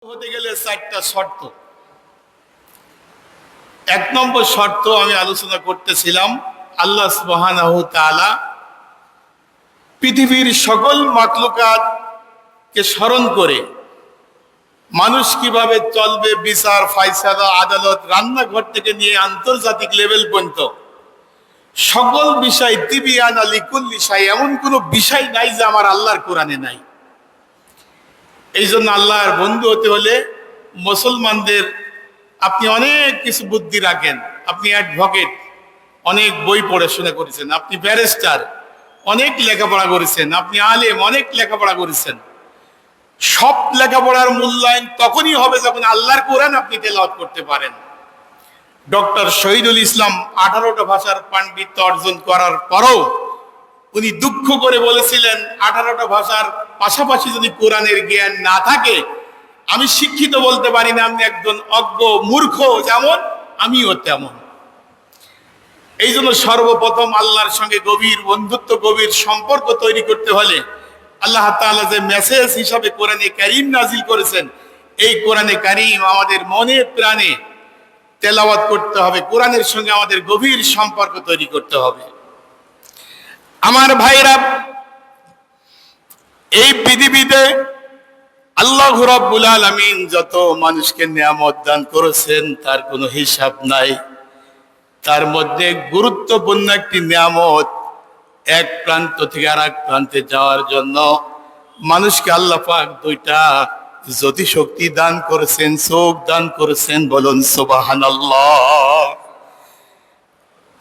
হতে গেলে চারটা শর্ত। এক নম্বর শর্ত আমি আলোচনা করতেছিলাম, আল্লাহ সুবহানাহু তাআলা পৃথিবীর সকল মাখলুকাত কে স্মরণ করে মানুষ কিভাবে চলবে, বিচার ফায়সালা আদালত রান্নাঘর থেকে নিয়ে আন্তর্জাতিক লেভেল পর্যন্ত সকল বিষয় তিবিয়ানা লিকুল্লি শাই, এমন কোনো বিষয় নাই যে আমার আল্লাহর কোরআনে নাই। এই জন্য আল্লাহর বন্ধু হতে হলে মুসলমানদের আপনি অনেক কিছু বুদ্ধি রাখেন, আপনি অ্যাডভোকেট, অনেক বই পড়াশোনা করেছেন, আপনি ব্যারিস্টার, অনেক লেখাপড়া করেছেন, আপনি আলেম, অনেক লেখাপড়া করেছেন। সব লেখাপড়ার মূল্যায়ন তখনই হবে যখন আল্লাহর কোরআন আপনি তেলাওয়াত করতে পারেন। ডক্টর শহীদুল ইসলাম 18টা ভাষার পাণ্ডিত্য অর্জন করার পরও উনি দুঃখ করে বলেছিলেন, 18টা ভাষার পাশাপাশি যদি কোরআনের জ্ঞান না থাকে আমি শিক্ষিত বলতে পারি না, আমি একজন অজ্ঞ মূর্খ যেমন আমিও তেমন। এই জন্য সর্বপ্রথম আল্লাহর সঙ্গে গভীর বন্ধুত্ব, গভীর সম্পর্ক তৈরি করতে হলে আল্লাহ তাআলা যে মেসেজ হিসাবে কোরআনে কারীম নাজিল করেছেন, এই কোরআনে কারীম আমাদের মনে প্রাণে তেলাওয়াত করতে হবে, কোরআনের সঙ্গে আমাদের গভীর সম্পর্ক তৈরি করতে হবে। আমার ভাইরা, এই পৃথিবীতে আল্লাহ রাব্বুল আলামিন যত মানুষকে নিয়ামত দান করেছেন তার কোনো হিসাব নাই। তার মধ্যে গুরুত্বপূর্ণ একটি নিয়ামত, এক প্রান্ত থেকে আর এক প্রান্তে যাওয়ার জন্য মানুষকে আল্লাহ পাক দুইটা জ্যোতি শক্তি দান করেছেন, চোখ দান করেছেন। বলুন সুবহানাল্লাহ।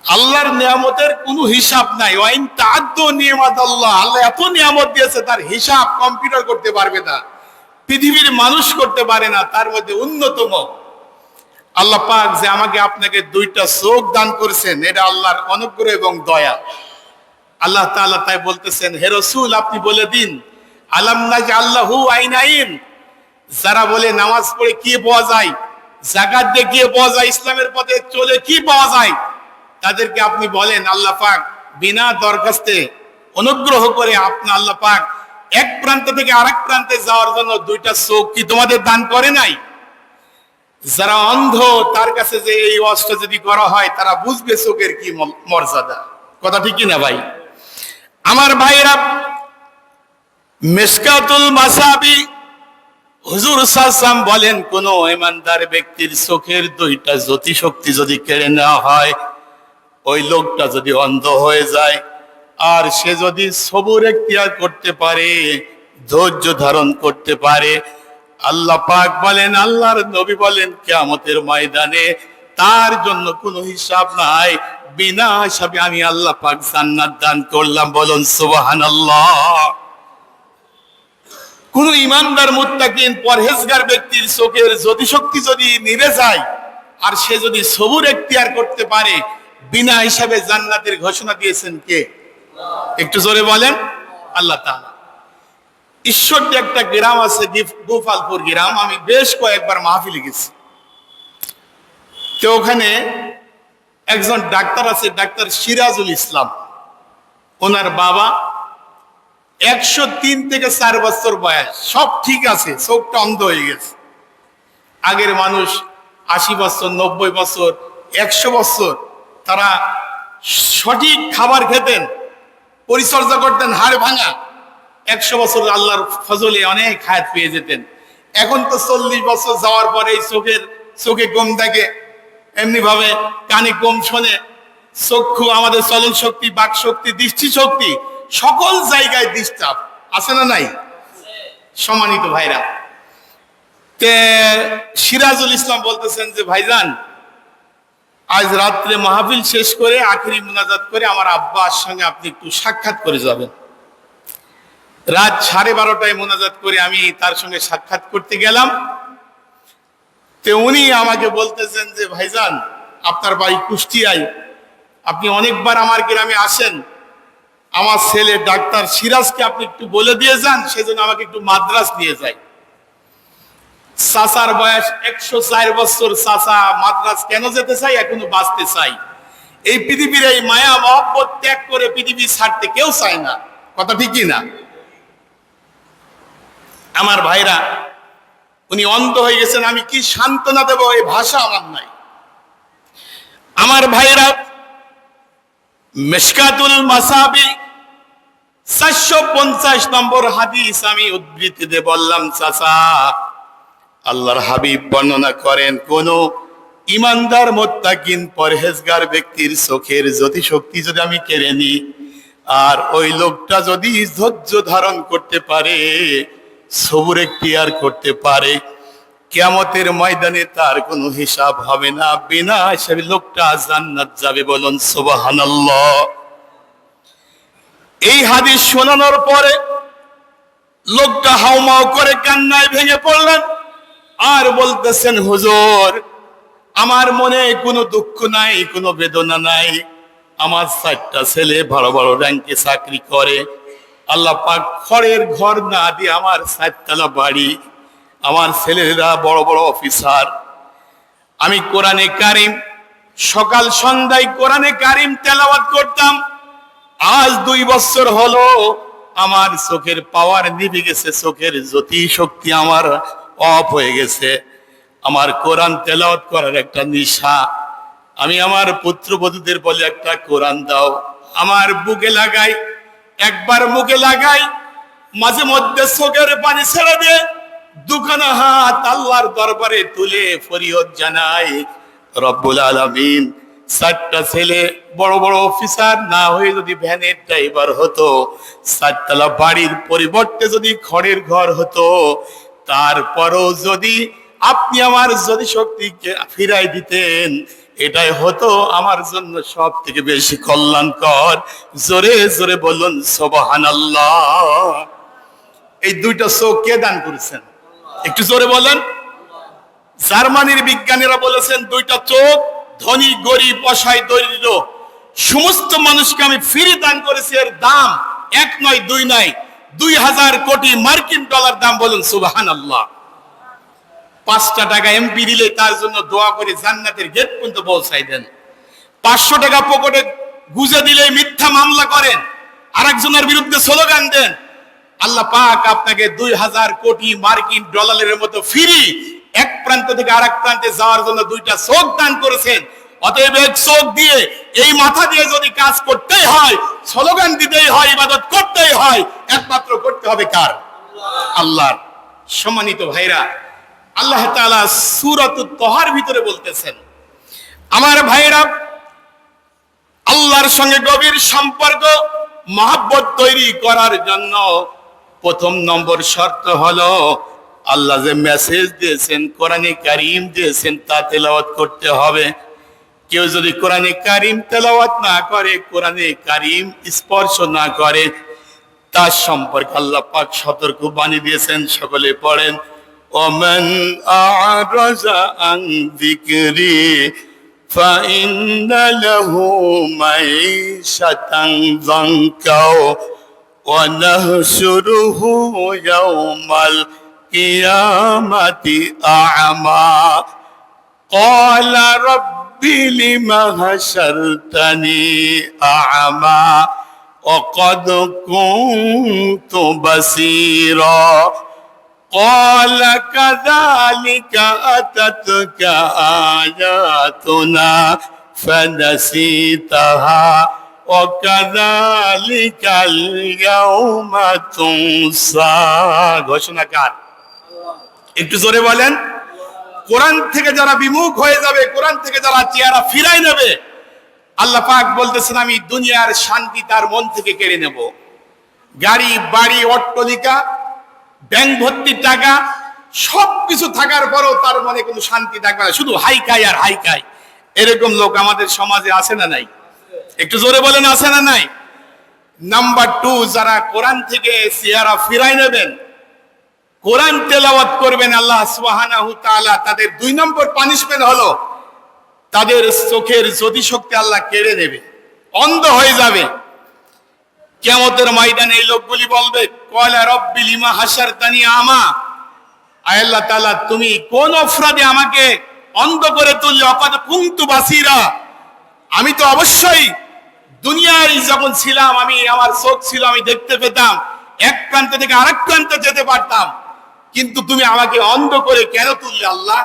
আল্লাহর নিয়ামতের কোনো হিসাব নাই। ওয়াইন তাআদ্দু নিয়ামাতাল্লাহ, আল্লাহ এত নিয়ামত দিয়েছে তার হিসাব কম্পিউটার করতে পারবে না, পৃথিবীর মানুষ করতে পারে না। তার মধ্যে অন্যতম আল্লাহ পাক যে আমাকে আপনাকে দুইটা চোখ দান করেছেন, এটা আল্লাহর অনুগ্রহ এবং দয়া। আল্লাহ তাআলা তাই বলতেছেন, হে রাসূল আপনি বলে দিন, আলাম নাজআল্লাহু আইনাইন, যারা বলে নামাজ পড়ে কি পাওয়া যায়, যাকাত দিয়ে কি পাওয়া যায়, ইসলামের পথে চলে কি পাওয়া যায়, তাদেরকে আপনি বলেন আল্লাহ পাক বিনা দরখাস্তে অনুগ্রহ করে আপনি আল্লাহ পাক এক প্রান্ত থেকে আরেক প্রান্তে যাওয়ার জন্য দুইটা চোখ কি তোমাদের দান করে নাই? যারা অন্ধ তার কাছে যে এই ওয়াজটা যদি করা হয় তারা বুঝবে চোখের কি মর্যাদা। কথা ঠিক কিনা ভাই? আমার ভাইরা, মিশকাতুল মাসাবি হুজুর সাল্লাম বলেন, কোন ইমানদার ব্যক্তির চোখের দুইটা জ্যোতি শক্তি যদি কেড়ে নেওয়া হয়, ওই লোকটা যদি অন্ধ হয়ে যায় আর সে যদি সবুর এখতিয়ার করতে পারে, ধৈর্য ধারণ করতে পারে, আল্লাহ পাক বলেন, আল্লাহর নবী বলেন, কিয়ামতের ময়দানে তার জন্য কোনো হিসাব নাই, বিনা হিসাবে আমি আল্লাহ পাক জান্নাত দান করলাম। বলুন সুবহানাল্লাহ। কোন ইমানদার মুত্তাকিন পরহেজগার ব্যক্তির চোখের জ্যোতি শক্তি যদি নিভে যায় আর সে যদি সবুর এখতিয়ার করতে পারে, বিনা হিসাবে জান্নাতের ঘোষণা দিয়েছেন কে? একটু জোরে বলেন, আল্লাহ তাআলা। ঈশ্বরদী একটা গ্রাম আছে, গোপালপুর গ্রাম, আমি বেশ কয়েকবার মাহফিলে গেছি। তো ওখানে একজন ডাক্তার আছে, ডাক্তার সিরাজুল ইসলাম। ওনার বাবা 103 থেকে 4 বছর বয়স, সব ঠিক আছে, চোখটা অন্ধ হয়ে গেছে। আগের মানুষ 80 বছর, 90 বছর, 100 বছর তারা সঠিক খাবার খেতেন, পরিচর্যা করতেন, হাড় ভাঙা। 100 বছর আল্লাহর ফজলে অনেক হায়াত পেয়ে যেতেন। এখন তো 40 বছর যাওয়ার পরে চোখে কম থাকে, এমনি ভাবে কানে কম শোনে, চক্ষু, আমাদের চলন শক্তি, বাক শক্তি, দৃষ্টি শক্তি সকল জায়গায় ডিস্টার্ব আছে না নাই? সম্মানিত ভাইরা, তে সিরাজুল ইসলাম বলতেছেন যে ভাইজান, আজ রাত্রে মাহফিল শেষ করে আখিরি মুনাজাত করে আমার আব্বার সঙ্গে আপনি একটু সাক্ষাৎ করে যাবেন। রাত 12:30টায় মুনাজাত করে আমি তার সঙ্গে সাক্ষাৎ করতে গেলাম। তো উনি আমাকে বলতেছেন যে ভাইজান, আপনার বাড়ি কুষ্টিয়ায়, আপনি অনেকবার আমার গ্রামে আসেন, আমার ছেলে ডাক্তার সিরাজকে আপনি একটু বলে দিয়ে যান সেজন্য আমাকে একটু মাদ্রাজ নিয়ে যায়। চাচার বয়স 104 বছর, চাচা মাদ্রাজ কেন যেতে চাই? এখনো বাঁচতে চাই। এই পৃথিবীর এই মায়া মহব্বত ত্যাগ করে পৃথিবী ছাড়তে কেউ চায় না। কথা ঠিক কি না? আমার ভাইরা, উনি অন্ধ হয়ে গেছেন, আমি কি সান্ত্বনা দেব, এই ভাষা আমার নাই। আমার ভাইরা, মিশকাতুল মাসাবি 450 নম্বর হাদিস আমি উদ্ধৃতিতে বললাম। চাচা, আল্লাহর হাবিব বর্ণনা করেন, কোন ইমানদার মুত্তাকিন পরহেজগার ব্যক্তির চোখের জ্যোতি শক্তি যদি আমি কেড়ে নিই, আর ওই লোকটা যদি ধৈর্য ধারণ করতে পারে, সবুর এখতিয়ার করতে পারে, কিয়ামতের ময়দানে তার কোনো হিসাব হবে না, বিনা হিসাবে লোকটা জান্নাত যাবে। বলুন সুবহানাল্লাহ। এই হাদিস শোনানোর পরে লোকটা হাউমাউ করে কান্নায় ভেঙে পড়লেন আর বলতেছেন, হুজুর, আমার মনে কোনো দুঃখ নাই, কোনো বেদনা নাই। আমার 4টা ছেলে বড় বড় র্যাঙ্কে চাকরি করে। আল্লাহ পাক খড়ের ঘর না দিয়ে আমার 4তলা বাড়ি, আমার ছেলেরা বড় বড় অফিসার। আমি কোরআনে কারিম সকাল সন্ধ্যায় কোরআনে কারিম তেলাওয়াত করতাম। আজ 2 বছর হলো আমার চোখের পাওয়ার নিভে গেছে, চোখের জ্যোতি শক্তি আমার অফ হয়ে গেছে। আমার কোরআন তেলাওয়াত করার একটা নেশা। আমি আমার পুত্রবধূদের বলে, একটা কোরআন দাও। আমার বুকে লাগাই, একবার মুখে লাগাই, মাঝে মধ্যে চোখের পানি ছেড়ে দিয়ে দুখানা হাত আল্লাহর দরবারে তুলে ফরিয়াদ জানাই, রব্বুল আলামিন, 4টা ছেলে বড় বড় অফিসার না হয়ে যদি ভ্যানের ড্রাইভার হতো, 4তলা বাড়ির পরিবর্তে যদি খড়ের ঘর হতো, তারপরও যদি আপনি আমার যদি শক্তিকে ফিরাই দিতেন, এটাই হতো আমার জন্য সব থেকে বেশি কল্যাণকর। জোরে জোরে বলুন সুবহানাল্লাহ। এই 2টা চোখ কে দান করেছেন? একটু জোরে বলেন। জার্মানির বিজ্ঞানীরা বলেছেন, 2টা চোখ ধনী গরিব অসহায় দরিদ্র সমস্ত মানুষকে আমি ফ্রি দান করেছি। এর দাম 1 নয় 2 নয়, 2000 কোটি মার্কিন ডলার দাম। বলুন সুবহানাল্লাহ। 5টা টাকা এমপি দিলে তার জন্য দোয়া করে জান্নাতের গেট পর্যন্ত পৌঁছাই দেন। 500 টাকা পকেটে গুজে দিলে মিথ্যা মামলা করেন, আরেকজনের বিরুদ্ধে স্লোগান দেন। আল্লাহ পাক আপনাকে 2000 কোটি মার্কিন ডলারের মতো ফ্রি এক প্রান্ত থেকে আরেক প্রান্তে যাওয়ার জন্য 2টা চোখ দান করেছেন। অতএব এক চোখ দিয়ে, এই মাথা দিয়ে যদি কাজ করতেই হয়, স্লোগান দিতেই হয়, ইবাদত করতেই হয়, একমাত্র করতে হবে কার? আল্লাহর। সম্মানিত ভাইরা, আল্লাহ তাআলা সূরাতুত তাহার ভিতরে বলতেছেন, আমার ভাইরা, আল্লাহর সঙ্গে গভীর সম্পর্ক মহব্বত তৈরি করার জন্য 1 নম্বর শর্ত হলো, আল্লাহ যে মেসেজ দিয়েছেন, কোরআনে কারিম দিয়েছেন, তা তেলাওয়াত করতে হবে। কেউ যদি কোরআনে কারিম তেলাওয়াত না করে, কোরআনে কারিম স্পর্শ না করে, তার সম্পর্কে আল্লাহ পাক সতর্ক বাণী দিয়েছেন। সকলে পড়েন, ওমান আ'রাজা আন যিকরি ফাইন্না লাহু মাইশাতান যানকা ওয়া নাহশুরুহু ইয়াওমাল কিয়ামাতি আ'মা ক্বালা রাব্বি লিমা হাশারতানি আ'মা ওয়া ক্বাদ কুনতু বাসীরা قال كذلك أتتك آياتنا فنسيتها وكذلك اليوم تنسى। ঘোষণাকার একটু জোরে বলেন। কোরআন থেকে যারা বিমুখ হয়ে যাবে, কোরআন থেকে যারা চেহারা ফিরাই নেবে, আল্লাহ পাক বলতেছেন, আমি দুনিয়ার শান্তি তার মন থেকে কেড়ে নেব। গাড়ি বাড়ি অট্টালিকা ব্যাংক ভর্তি টাকা সবকিছু থাকার পরও তার মনে কোনো শান্তি থাকবে না, শুধু হাইকাই আর হাইকাই। এরকম লোক আমাদের সমাজে আছে না নাই? একটু জোরে বলেন, আছে না নাই? নাম্বার 2, যারা কোরআন থেকে চেহারা ফিরাই নেবেন, কোরআন তেলাওয়াত করবেন, আল্লাহ সুবহানাহু তাআলা তাদের 2 নম্বর পানিশমেন্ট হলো, তাদের চোখের জ্যোতি শক্তি আল্লাহ কেড়ে নেবে, অন্ধ হয়ে যাবে। কিয়ামতের ময়দানে এই লোকগুলি বলবে, ক্বালা রাব্বি লিমা হাশারতানি আমা, আয় আল্লাহ তাআলা, তুমি কোন অপরাধে আমাকে অন্ধ করে তুললে? ওয়াকাদ কুনতু বাসীরা, আমি তো অবশ্যই দুনিয়ায় যখন ছিলাম, আমি আমার চোখ ছিল, আমি দেখতে পেতাম, এক প্রান্ত থেকে আরেক প্রান্তে যেতে পারতাম। কিন্তু তুমি আমাকে অন্ধ করে কেন তুললে আল্লাহ?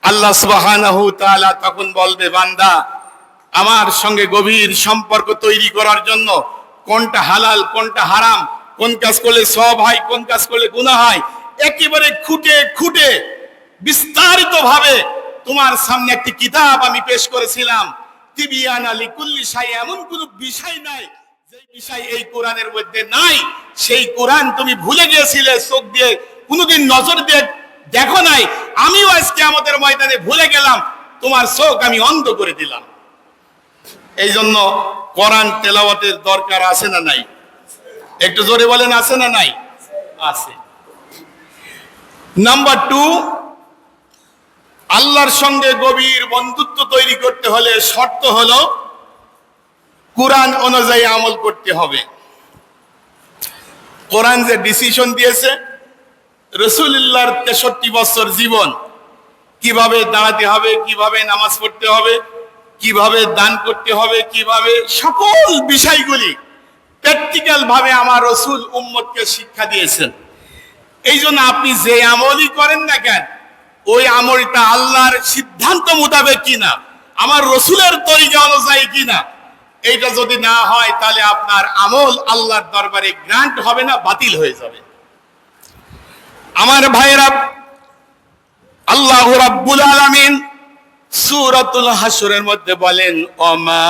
আল্লাহ সুবহানাহু ওয়া তাআলা তখন বলবে, বান্দা, আমার সঙ্গে গভীর সম্পর্ক তৈরি করার জন্য কোনটা হালাল কোনটা হারাম, কোন কাজ করলে সওয়াব হয় কোন কাজ করলে গুনাহ হয়, একেবারে খুঁটে খুঁটে বিস্তারিত ভাবে তোমার সামনে একটি কিতাব আমি পেশ করেছিলাম। তিবিয়ানা লিকুল্লি শাই, এমন কোন বিষয় নাই যে বিষয় এই কোরআনের মধ্যে নাই। সেই কোরআন তুমি ভুলে গিয়েছিলে, চোখ দিয়ে কোনোদিন নজর দিয়ে দেখো নাই। আমিও আজকে আমাদের ময়দানে ভুলে গেলাম, তোমার চোখ আমি অন্ধ করে দিলাম। এই জন্য কোরআন তেলাওয়াতের দরকার আছে না নাই? একটু জোরে বলেন, আছে না নাই? আছে। নাম্বার 2, আল্লাহর সঙ্গে গভীর বন্ধুত্ব তৈরি করতে হলে শর্ত হলো কোরআন অনুযায়ী আমল করতে হবে। কোরআন যে ডিসিশন দিয়েছে, রাসূলুল্লাহর 63 বছর জীবন, কিভাবে দাঁড়াতে হবে, কিভাবে নামাজ পড়তে হবে, কিভাবে দান করতে হবে, কিভাবে সকল বিষয়গুলি প্র্যাকটিক্যাল ভাবে আমার রাসূল উম্মতকে শিক্ষা দিয়েছেন। এই জন্য আপনি যে আমলই করেন না কেন, ওই আমলটা আল্লাহর সিদ্ধান্ত মোতাবেক কিনা, আমার রাসূলের তরিকা অনুযায়ী কিনা, এইটা যদি না হয় তাহলে আপনার আমল আল্লাহর দরবারে গ্রান্ট হবে না, বাতিল হয়ে যাবে। আমার ভাইয়েরা, আল্লাহ রাব্বুল আলামিন সূরাতুল হাশরের মধ্যে বলেন, ওমা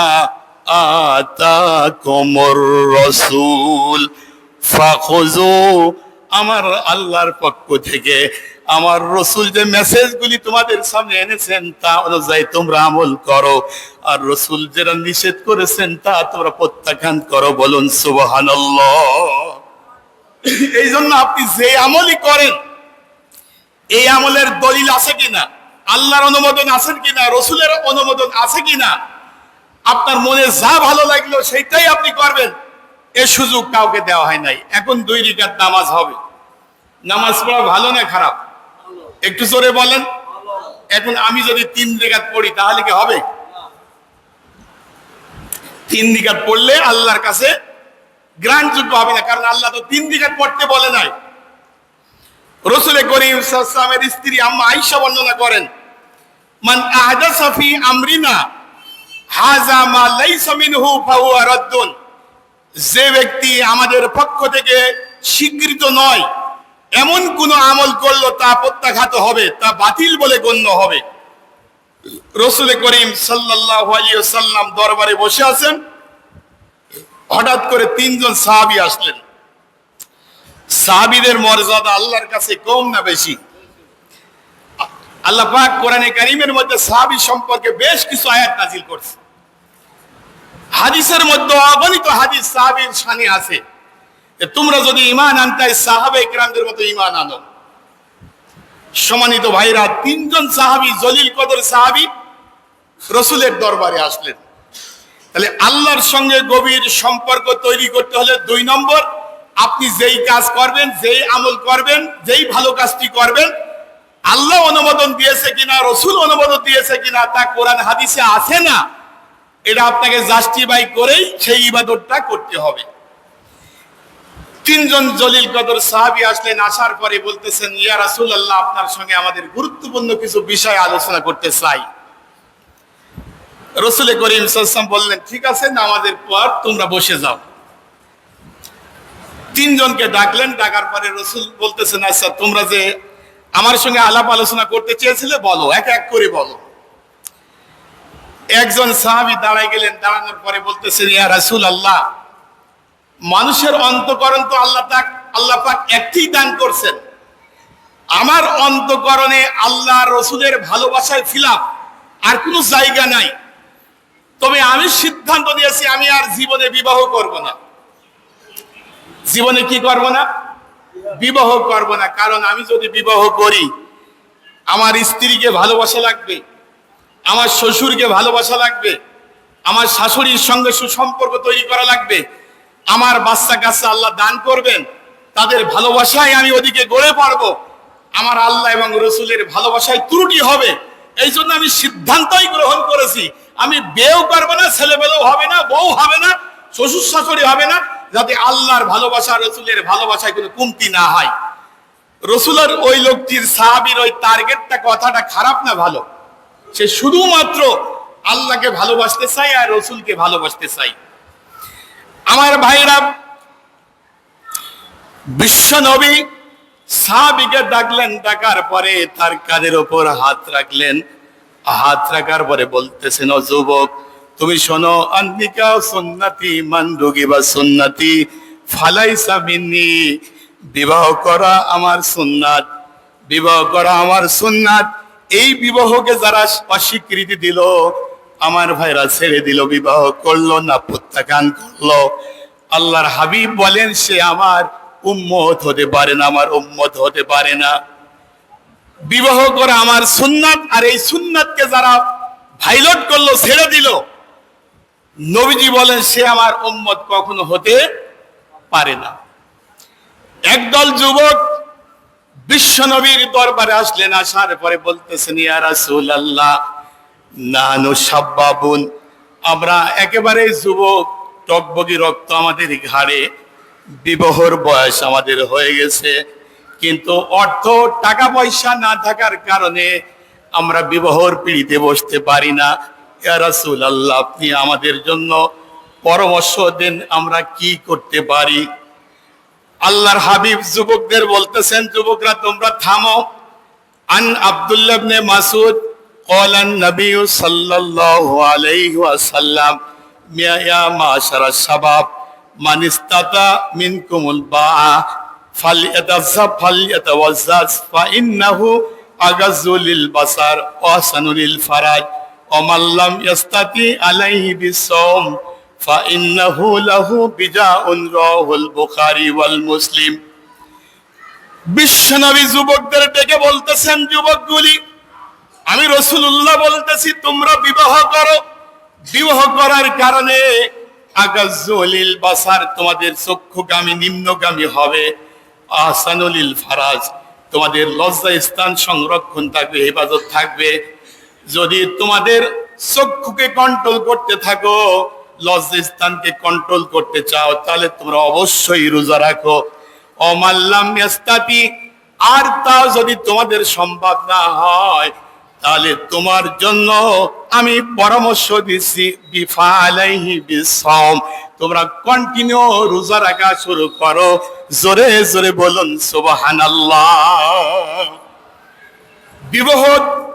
আতাকুমুর রাসূল ফাখুযু, আমার আল্লাহর পক্ষ থেকে আমার রাসূল যে মেসেজগুলি তোমাদের সামনে এনেছেন তা অনুযায়ী তোমরা আমল করো, আর রাসূল যেটা নিষেধ করেছেন তা তোমরা প্রত্যাখ্যান করো। বলুন সুবহানাল্লাহ। এই জন্য আপনি যে আমলই করেন, এই আমলের দলিল আছে কিনা, আল্লাহর অনুমোদন আছে কিনা, রাসূলের অনুমোদন আছে কিনা, আপনার মনে যা ভালো লাগলো সেইটাই আপনি করবেন, এ সুযোগ কাউকে দেওয়া হয় নাই। এখন 2 রাকাত নামাজ হবে, নামাজ পড়া ভালো না খারাপ? একটু জোরে বলেন। এখন আমি যদি 3 রাকাত পড়ি তাহলে কি হবে? 3 রাকাত পড়লে আল্লাহর কাছে গ্রহণযোগ্য হবে না, কারণ আল্লাহ তো 3 রাকাত পড়তে বলে নাই। রাসূল করিম সাল্লাল্লাহু আলাইহি ওয়াসাল্লামের স্ত্রী আম্মা আয়েশা বর্ণনা করেন, মান আহদাসা ফি আমরিনা হাযা মা লাইসা মিনহু ফাহুয়া রাদ্দুন, যে ব্যক্তি আমাদের পক্ষ থেকে স্বীকৃত নয় এমন কোন আমল করলো তা প্রত্যাখ্যাত হবে, তা বাতিল বলে গণ্য হবে। রাসূল করিম সাল্লাল্লাহু আলাইহি ওয়াসাল্লাম দরবারে বসে আছেন, হঠাৎ করে 3 জন সাহাবী আসলেন। সাহাবীদের মর্যাদা আল্লাহর কাছে কম না বেশি? আল্লাহ পাক কোরআনে কারীমের মধ্যে সাহাবী সম্পর্কে বেশ কিছু আয়াত নাযিল করেছে। হাদিসের মধ্যে অগণিত হাদিস সাহাবীর শানে আছে যে তোমরা যদি ঈমান আনতে সাহাবায়ে কেরামদের মতো ঈমান আনো। সম্মানিত ভাইরা, 3 জন সাহাবী, জলিল কদর সাহাবী রাসূলের দরবারে আসলেন। তাহলে আল্লাহর সঙ্গে গভীর সম্পর্ক তৈরি করতে হলে 2 নম্বর, আপনি যেই কাজ করবেন, যেই আমল করবেন, যেই ভালো কাজটি করবেন, আল্লাহ অনুমোদন দিয়েছে কিনা, রাসূল অনুমোদন দিয়েছে কিনা, তা কোরআন হাদিসে আছে না, এটা আপনাকে জাস্টিফাই করেই সেই ইবাদতটা করতে হবে। 3 জন জলিল কদর সাহাবী আসলেন, আসার পরে বলতেছেন, ইয়া রাসূলুল্লাহ, আপনার সঙ্গে আমাদের গুরুত্বপূর্ণ কিছু বিষয় আলোচনা করতে চাই। রাসূল করিম সাল্লাল্লাহু আলাইহি ওয়াসাল্লাম বললেন, ঠিক আছে, নামাজের পর তোমরা বসে যাও। 3 জনকে ডাকলেন, ডাকার পরে রাসূল বলতেছেন, আচ্ছা তোমরা যে আমার সঙ্গে আলাপ আলোচনা করতে চেয়েছিলে বলো, এক এক করে বলো। একজন সাহাবী দাঁড়ায় গেলেন, দাঁড়ানোর পরে বলতেছেন, ইয়া রাসূলুল্লাহ, মানুষের অন্তঃকরণ তো আল্লাহ পাক একটি দান করছেন, আমার অন্তঃকরণে আল্লাহ রাসূলের ভালোবাসায় ফিলাপ আর কোনো জায়গা নাই। তবে আমি সিদ্ধান্ত নিয়েছি আমি আর জীবনে বিবাহ করব না। জীবনে কি করব না? বিবাহ করব না। কারণ আমি যদি বিবাহ করি, আমার স্ত্রীকে ভালোবাসা লাগবে, আমার শ্বশুরকে ভালোবাসা লাগবে, আমার শাশুড়ির সঙ্গে সুসম্পর্ক তৈরি করা লাগবে, আমার বাচ্চা কাচ্চা আল্লাহ দান করবেন, তাদের ভালোবাসায় আমি ওদিকে গড়ে পড়বো, আমার আল্লাহ এবং রাসূলের ভালোবাসায় ত্রুটি হবে। এই জন্য আমি সিদ্ধান্তই গ্রহণ করেছি, আমি বিয়েও করব না, ছেলেবেলেও হবে না, বউ হবে না, শ্বশুর শাশুড়ি হবে না, যাতে আল্লাহর ভালোবাসা, রাসূলের ভালোবাসায় কোনো কমতি না হয়। রসুলের ওই লোকটির সাহাবীর ওই টার্গেটটা কথাটা খারাপ না ভালো? সে শুধুমাত্র আল্লাহকে ভালোবাসতে চাই আর রসুলকে ভালোবাসতে চাই। আমার ভাইরা, বিশ্ব নবী সাহাবীকে ডাকলেন, ডাকার পরে তার কাঁধের ওপর হাত রাখলেন। হাত রাখার পরে বলতেছেন, ও যুবক, তুমি শোনো, আন্নিকা সুন্নতি মান রুগিবা সুন্নতি ফালাইসা মিন্নি। বিবাহ করা আমার সুন্নাত, বিবাহ করা আমার সুন্নাত। এই বিবাহকে যারা অস্বীকৃতি দিল, আমার ভাইরা ছেড়ে দিল, বিবাহ করলো না, প্রত্যাখ্যান করলো, আল্লাহর হাবিব বলেন সে আমার উম্মত হতে পারে না, আমার উম্মত হতে পারে না। বিবাহ করা আমার সুন্নাত, আর এই সুন্নাতকে যারা ভাইলট করলো, ছেড়ে দিল, নবীজি বলেন সে আমার উম্মত কখনো হতে পারে না। একদল যুবক বিশ্ব নবীর দরবারে আসলেন। আসার পরে বলতেছেন, ইয়া রাসূলুল্লাহ, নানু শাব্বাবুন, আমরা একেবারে যুবক, টকবগি রক্ত আমাদের ঘাড়ে, বিবাহর বয়স আমাদের হয়ে গেছে, কিন্তু অর্থ টাকা পয়সা না থাকার কারণে আমরা বিবাহর পিঁড়িতে বসতে পারি না। ইয়া রাসূলুল্লাহ, আপনি আমাদের জন্য পরামর্শ দেন, আমরা কি করতে পারি? আল্লাহর হাবিব যুবকদের বলতেছেন, যুবকরা তোমরা থামো। আন আব্দুল্লাহ ইবনে মাসউদ قال النبي صلى الله عليه وسلم يا معشر الشباب من استطاع منكم الباء فليتزوج فإنه أغض للبصر وأحسن للفرج ومن لم يستطع عليه بالصوم فإنه له وجاء رواه البخاري والمسلم। বিশ্বনবী যুবকদের ডেকে বলতেছেন, যুবকগুলি, আমি রাসূলুল্লাহ বলতেছি তোমরা বিবাহ করো। বিবাহ করার কারণে আগাজ্জুলিল বাসার, তোমাদের চক্ষুগামী নিম্নগামী হবে। আহসানুলিল ফারাজ, তোমাদের লজ্জা স্থান সংরক্ষণ থাকবে, হেফাজত থাকবে। যদি তোমাদের চক্ষুকে কন্ট্রোল করতে থাকো, লজ্জা স্থানকে কন্ট্রোল করতে চাও, তাহলে তোমরা অবশ্যই রোজা রাখো। অমাল্লাম ইয়াস্তাতি, আর তা যদি তোমাদের সম্ভব না হয়, তাহলে তোমার জন্য আমি পরামর্শ দিচ্ছি, বিফালাইহি বিসওম, তোমরা কন্টিনিউ রোজা রাখা শুরু করো। জোরে জোরে বলুন সুবহানাল্লাহ। বিবাহ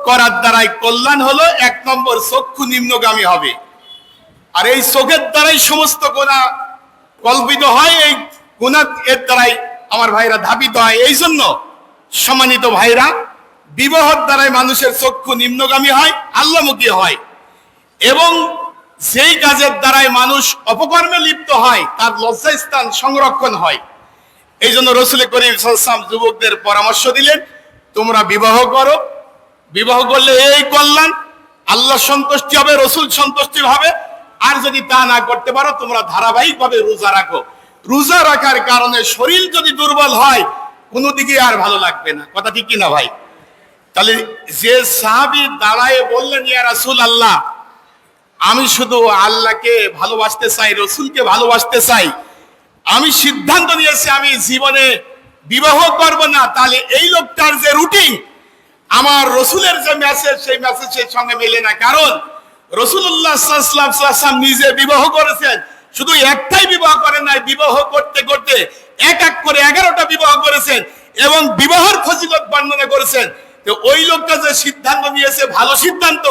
করার দ্বারাই কল্যাণ হলো, এক নম্বর চক্ষু নিম্নগামী হবে, আর এই চোখের দ্বারাই সমস্ত গুনাহ কল্পিত হয়, এই গুনাহ এর দ্বারাই আমার ভাইরা ধাবিত হয়। এই জন্য সম্মানিত ভাইরা, বিবাহের দ্বারাই মানুষের চক্ষু নিম্নগামী হয়, আল্লাহমুখী হয়, এবং যেই কাজের দ্বারাই মানুষ অপকর্মে লিপ্ত হয় তার লজ্জাস্থান সংরক্ষণ হয়। এই জন্য রাসূল করিম সাল্লাল্লাহু আলাইহি ওয়াসাল্লাম যুবকদের পরামর্শ দিলেন, তোমরা বিবাহ করো। বিবাহ করলে এই কল্যাণ, আল্লাহ সন্তুষ্টি হবে, রসুল সন্তুষ্টি হবে। আর যদি তা না করতে পারো, তোমরা ধারাবাহিকভাবে রোজা রাখো। রোজা রাখার কারণে শরীর যদি দুর্বল হয়, কোনো দিকে আর ভালো লাগবে না। কথা ঠিক কিনা ভাই? তাহলে যে সাহাবী দাঁড়ায় বললেন, ইয়া রাসূলুল্লাহ, আমি শুধু আল্লাহকে ভালোবাসতে চাই, রসুলকে ভালোবাসতে চাই, আমি সিদ্ধান্ত নিয়েছি আমি জীবনে বিবাহ করব না, তাহলে এই লোকটার যে রুটিন, আমার রসুলের যে মেসেজ, সেই মেসেজের সঙ্গে মেলে না। কারণ রাসূলুল্লাহ সাল্লাল্লাহু আলাইহি ওয়াসাল্লাম নিজে বিবাহ করেছেন, শুধু একটাই বিবাহ করেন নাই, বিবাহ করতে করতে এক এক করে 11টা বিবাহ করেছেন এবং বিবাহের ফজিলত বর্ণনা করেছেন। তো ওই লোকটা যে সিদ্ধান্ত নিয়েছে, ভালো সিদ্ধান্ত,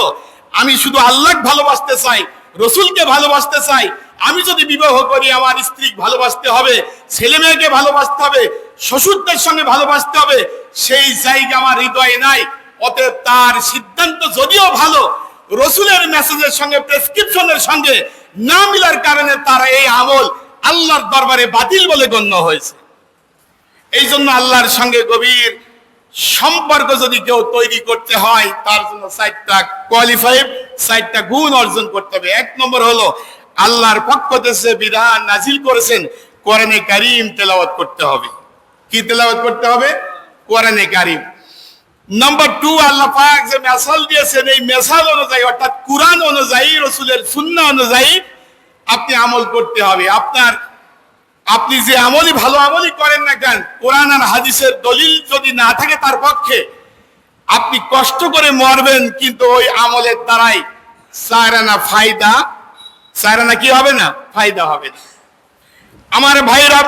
আমি শুধু আল্লাহকে ভালোবাসতে চাই, রসুলকে ভালোবাসতে চাই, আমি যদি বিবাহ করি আমার স্ত্রী ভালোবাসতে হবে, ছেলে মেয়েকে ভালোবাসতে হবে, শ্বশুরদের সঙ্গে ভালোবাসতে হবে, সেই জায়গা আমার হৃদয়ে নাই। অতএব তার সিদ্ধান্ত যদিও ভালো, রসুলের মেসেজের সঙ্গে, প্রেসক্রিপশনের সঙ্গে না মিলার কারণে তারা এই আমল আল্লাহর দরবারে বাতিল বলে গণ্য হয়েছে। এই জন্য আল্লাহর সঙ্গে গভীর সম্পর্ক যদি কেউ তৈরি করতে হয়, তার জন্য 4টা কোয়ালিফাইড, 4টা গুণ অর্জন করতে হবে। এক নম্বর হলো আল্লাহর পক্ষ থেকে বিধান নাজিল করেছেন, কোরআনে কারীম তেলাওয়াত করতে হবে। কি তেলাওয়াত করতে হবে? কোরআনে কারীম। নাম্বার 2, আল্লাহ পাক যে মেসাল দিয়েছেন, এই মেসাল অনুযায়ী, অর্থাৎ কুরআন অনুযায়ী, রাসূলের সুন্নাহ অনুযায়ী আপনি আমল করতে হবে। আপনার আপনি যে আমলই ভালো আমলই করেন না কেন, কোরআন আর হাদিসের দলিল যদি না থাকে তার পক্ষে, আপনি কষ্ট করে মরবেন, কিন্তু ওই আমলের দ্বারাই সায়রানা ফায়দা, সায়রানা কি হবে না, ফায়দা হবে না। আমার ভাইরা,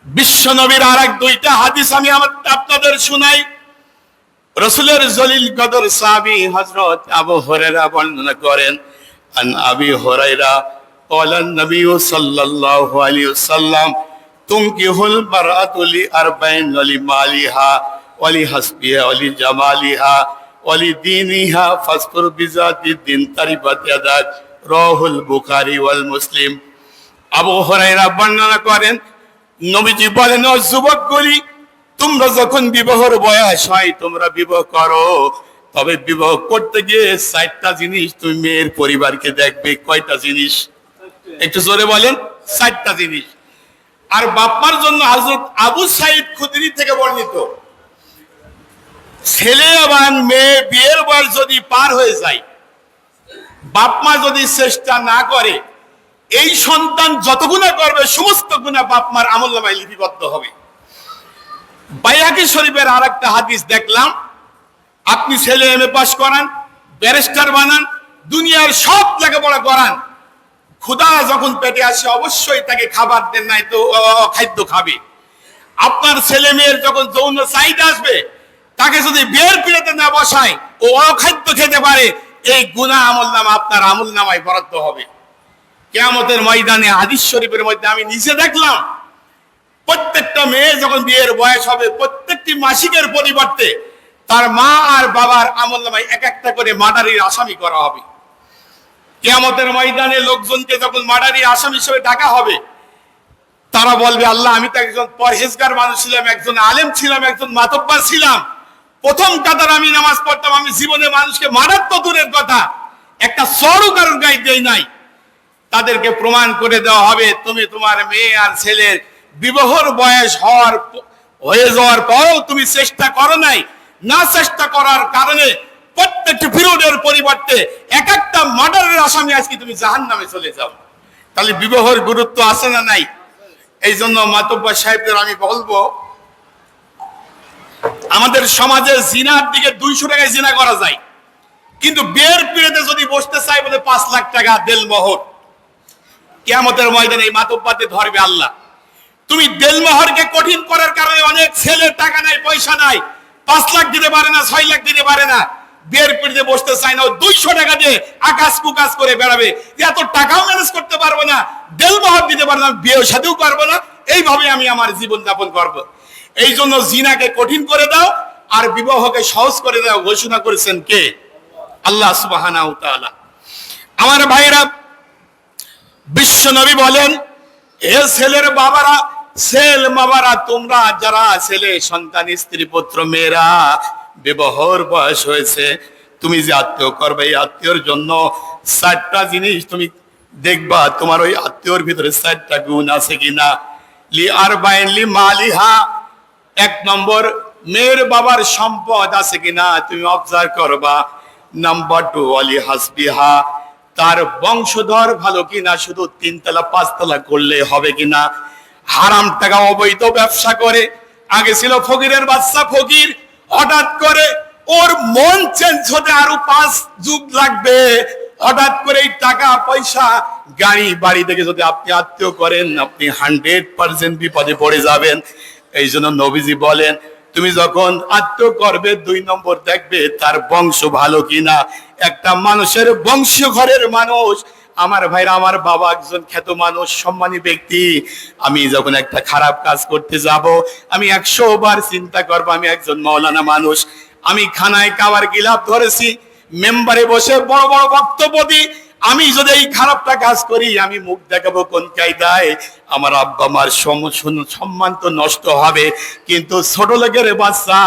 বিশ্ব নবীর আর এক দুইটা হাদিস আমি আপনাদের শুনাই। রসুলের জলিল কদর সাহাবী হযরত আবু হুরায়রা বর্ণনা করেন, আন আবি হুরায়রা قال النبي صلى الله عليه وسلم تنكح المرأة لأربعين ولمالها ولحسبها ولجمالها ولدينها فاصبر بذات الدين تربت يداك رواه البخاري والمسلم। আবু হুরায়রা বর্ণনা করেন, নবীজি বলেন, ও যুবকগুলি, তোমরা যখন বিবাহের বয়স হয় তোমরা বিবাহ করো, তবে বিবাহ করতে গিয়ে 4টা জিনিস তুমি মেয়ের পরিবারকে দেখবে। কয়টা জিনিস? একটু জোরে বলেন। 4টা জিনিস। আর বাপমার জন্য হযরত আবু সাঈদ খুদরি থেকে বর্ণিত, ছেলে এবং মেয়ে বিয়ের বয়স যদি পার হয়ে যায়, বাপমা যদি চেষ্টা না করে, এই সন্তান যত গুনাহ করবে সমস্ত গুনাহ বাপমার আমলনামায় লিপিবদ্ধ হবে। বাইহাকী শরীফের আরেকটা হাদিস দেখলাম, আপনি ছেলে এমএ পাস করান, ব্যারিস্টার বানান, দুনিয়ার সব লেখাপড়া করান, ক্ষুধা যখন পেটে আসে অবশ্যই তাকে খাবার দেন, নাই তো খাদ্য খাবে। আপনার ছেলে মেয়ের যখন যৌন চাহিদা আসবে, তাকে যদি বিয়ের পিড়াতে না বসায় ও অখাদ্য খেতে পারে, এই গুনাহ আমলনামা আপনার আমলনামায় বরাদ্দ হবে। কিয়ামতের ময়দানে হাদিস শরীফের মধ্যে আমি নিজে দেখলাম, প্রত্যেকটা মেয়ে যখন বিয়ের বয়স হবে, প্রত্যেকটি মাসিকের পরিবর্তে তার মা আর বাবার আমলনামায় এক একটা করে মার্ডারির আসামি করা হবে। কিয়ামতের ময়দানে লোকজনকে যখন মার্ডারির আসামি হিসেবে ডাকা হবে, তারা বলবে, আল্লাহ, আমি তো একজন পরহেজগার মানুষ ছিলাম, একজন আলেম ছিলাম, একজন মাতব্বর ছিলাম, প্রথম কাতার আমি নামাজ পড়তাম, আমি জীবনে মানুষকে মারার তো দূরের কথা, একটা চড়ও কারোর গায়ে দেই নাই। তাদেরকে প্রমাণ করে দেওয়া হবে, তুমি তোমার মেয়ে আর ছেলের বিবাহর বয়স হয়ে যাওয়ার পরও তুমি চেষ্টা করো নাই, না চেষ্টা করার কারণে প্রত্যেকটি পিরিয়ডের পরিবর্তে এক একটা মার্ডারের আসামি আজকে তুমি জাহান্নামে চলে যাও। তাহলে বিবাহের গুরুত্ব আছে না নাই? এই জন্য মাতব্বর সাহেবদের আমি বলবো, আমাদের সমাজে জিনার দিকে 200 টাকায় জিনা করা যায়, কিন্তু বিয়ের পিড়েতে যদি বসতে চাই বলে 5 লাখ টাকা দেলমোহর, কিয়ামতের ময়দানে এই মাতব্বরদের ধরবে আল্লাহ। তুমি দেলমোহরকে কঠিন করার কারণে অনেক ছেলের টাকা নাই, পয়সা নাই, 5 লাখ দিতে পারে না, 6 লাখ দিতে পারে না, বিয়ের পিড়িতে বসতে চায় না, 200 টাকা দিয়ে আকাশ কুকাশ করে বেড়াবে, এত টাকাও ম্যানেজ করতে পারবো না, দেলমোহর দিতে পারবো না, বিয়ের সাথেও পারবো না, এইভাবে আমি আমার জীবন যাপন করবো। এই জন্য জিনাকে কঠিন করে দাও আর বিবাহকে সহজ করে দাও ঘোষণা করেছেন কে? আল্লাহ সুবহানাহু ওয়া তাআলা। আমার ভাইরা, বিশ্ব নবী বলেন, এ ছেলের বাবারা, বাবারা, তোমরা যারা ছেলে সন্তান, স্ত্রী পুত্র মেয়েরা বিবাহর বয়স হয়েছে, তুমি যে আত্মীয় করবে, এই আত্মীয়র জন্য 4টা জিনিস তুমি দেখবা, তোমার ওই আত্মীয়র ভিতরে 4টা গুণ আছে কিনা। লি আরবাইন লি মালিহা, 1 নম্বর, মেয়ের বাবার সম্পদ আছে কিনা তুমি অবজার্ভ করবা। নাম্বার 2, ওয়ালি হাসবিহা, তার বংশধর ভালো কিনা, শুধু 3 তলা 5 তলা করলে হবে কিনা। হারাম টাকা অবৈধ ব্যবসা করে, আগে ছিল ফকিরের বাচ্চা ফকির, হঠাৎ করে ওর মন চেঞ্জ হতে আরো 5 যুগ লাগবে, হঠাৎ করে এই টাকা পয়সা গাড়ি বাড়ি থেকে যদি আপনি আত্মীয় করেন, আপনি 100% বিপদে পড়ে যাবেন। এই জন্য নবীজি বলেন, তুমি যখন আত্মীয় করবে 2 নম্বর দেখবে তার বংশ ভালো কিনা। একটা মানুষের বংশ ঘরের মানুষ, আমার ভাইরা, আমার বাবা একজন খ্যাত মানুষ, সম্মানী ব্যক্তি, আমি যখন একটা খারাপ কাজ করতে যাব, আমি 100 বার চিন্তা করবো, আমি একজন মাওলানা মানুষ, আমি খানায় খাবার গিলাপ ধরেছি, মেম্বারে বসে বড় বড় বক্তব্য দিই, আমি যদি এই খারাপটা কাজ করি, আমি মুখ দেখাবো কোন কায়দায়? আমার আব্বা মার সম্মান তো নষ্ট হবে। কিন্তু ছোট লোকের বাচ্চা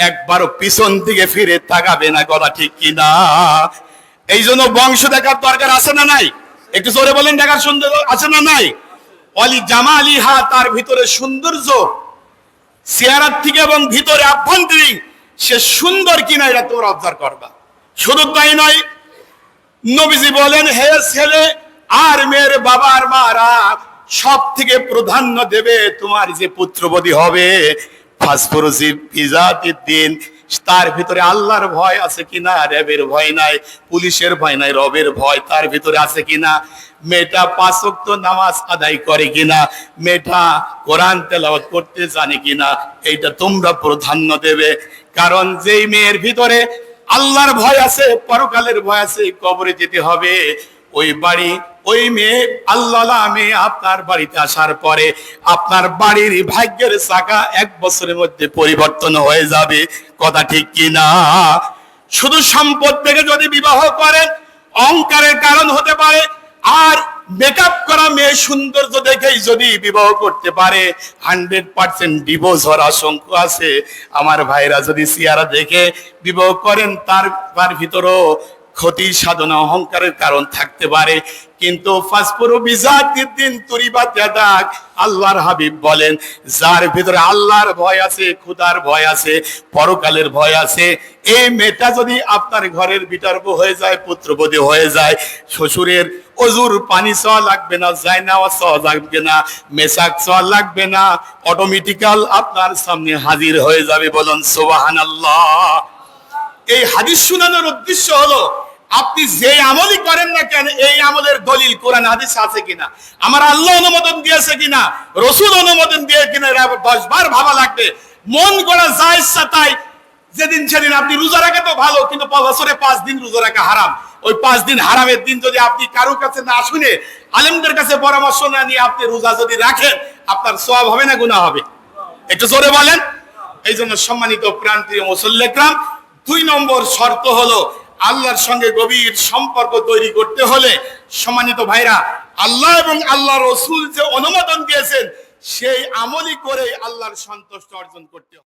একবারও পিছন দিকে ফিরে তাকাবে না, কথা ঠিক কিনা? এই জন্য বংশ দেখার দরকার আছে না নাই? একটু জোরে বলেন, দেখার সুন্দর আছে না নাই? অলি জামালিহা, তার ভিতরে সৌন্দর্য, চেহারার থেকে এবং ভিতরে আভ্যন্তরীণ সে সুন্দর কিনা এটা তোমরা অবজার্ভ করবা। শুধু তাই নয়, নবীজি বলেন, হে ছেলে আর মেয়ের বাবার মারা, সব থেকে প্রাধান্য দেবে তোমার যে পুত্রবধূ হবে ফাসফরুজি ফিজাতিদ দিন, তার ভিতরে আল্লাহর ভয় আছে কিনা, রবের ভয় নাই, পুলিশের ভয় নাই, রবের ভয় তার ভিতরে আছে কিনা, মেয়েটা 5 ওয়াক্ত নামাজ আদায় করে কিনা, মেয়েটা কোরআন তেলাওয়াত করতে জানে কিনা, এইটা তোমরা প্রাধান্য দেবে। কারণ যেই মেয়ের ভিতরে আল্লাহর ভয় আছে, পরকালের ভয় আছে, কবরে যেতে হবে, ওই বাড়ি ওই মেয়ে আল্লাহ মেয়ে আপনার বাড়িতে আসার পরে আপনার বাড়ির ভাগ্যের চাকা 1 বছরের মধ্যে পরিবর্তন হয়ে যাবে। কথা ঠিক কিনা? শুধু সম্পদ থেকে যদি বিবাহ করেন অহংকারের কারণ হতে পারে, আর মেকআপ করা মেয়ে সৌন্দর্য দেখেই যদি বিবাহ করতে পারে 100% ডিভোর্স হওয়ার আশঙ্কা আছে। আমার ভাইরা যদি চেহারা দেখে বিবাহ করেন তার ভিতরও ক্ষতি সাধনা অহংকারের কারণ থাকতে পারে। কিন্তু ফাসফুরু বিজাতিদ দিন তুরিবাত ইয়াদাক, আল্লাহর হাবিব বলেন যার ভিতরে আল্লাহর ভয় আছে, খোদার ভয় আছে, পরকালের ভয় আছে, এই মেয়েটা যদি আপনার ঘরের বিটার বউ হয়ে যায়, পুত্রবধূ হয়ে যায়, শ্বশুরের অজুর পানি চাওয়া লাগবে না, জায়নামাজ চাওয়া লাগবে না, মেসাক চাওয়া লাগবে না, অটোমেটিক্যাল আপনার সামনে হাজির হয়ে যাবে। বলুন সুবহানাল্লাহ। এই হাদিস শোনানোর উদ্দেশ্য হলো আপনি যে আমলই করেন না কেন এই আমলের দলিল কোরআন হাদিস আছে কিনা, আমার আল্লাহ অনুমোদন দিয়েছে কিনা, রাসূল অনুমোদন দিয়ে কিনা, 10 বার ভাবা লাগবে। মন গড়া যা ইচ্ছা তাই যেদিন সেদিন আপনি রোজা রাখা তো ভালো, কিন্তু বছরে 5 দিন রোজা রাখা হারাম। ওই 5 দিন হারামের দিন যদি আপনি কারোর কাছে না শুনে, আলেমদের কাছে পরামর্শ না নিয়ে আপনি রোজা যদি রাখেন, আপনার সওয়াব হবে না গুনাহ হবে? একটু জোরে বলেন। এই জন্য সম্মানিত প্রাণপ্রিয় মুসল্লি کرام, 2 নম্বর শর্ত হলো আল্লাহর সঙ্গে গভীর সম্পর্ক তৈরি করতে হলে সম্মানিত ভাইরা আল্লাহ এবং আল্লাহ রাসূল যে অনুমোদন দিয়েছেন সেই আমলই করে আল্লাহর সন্তুষ্টি অর্জন করতে হবে।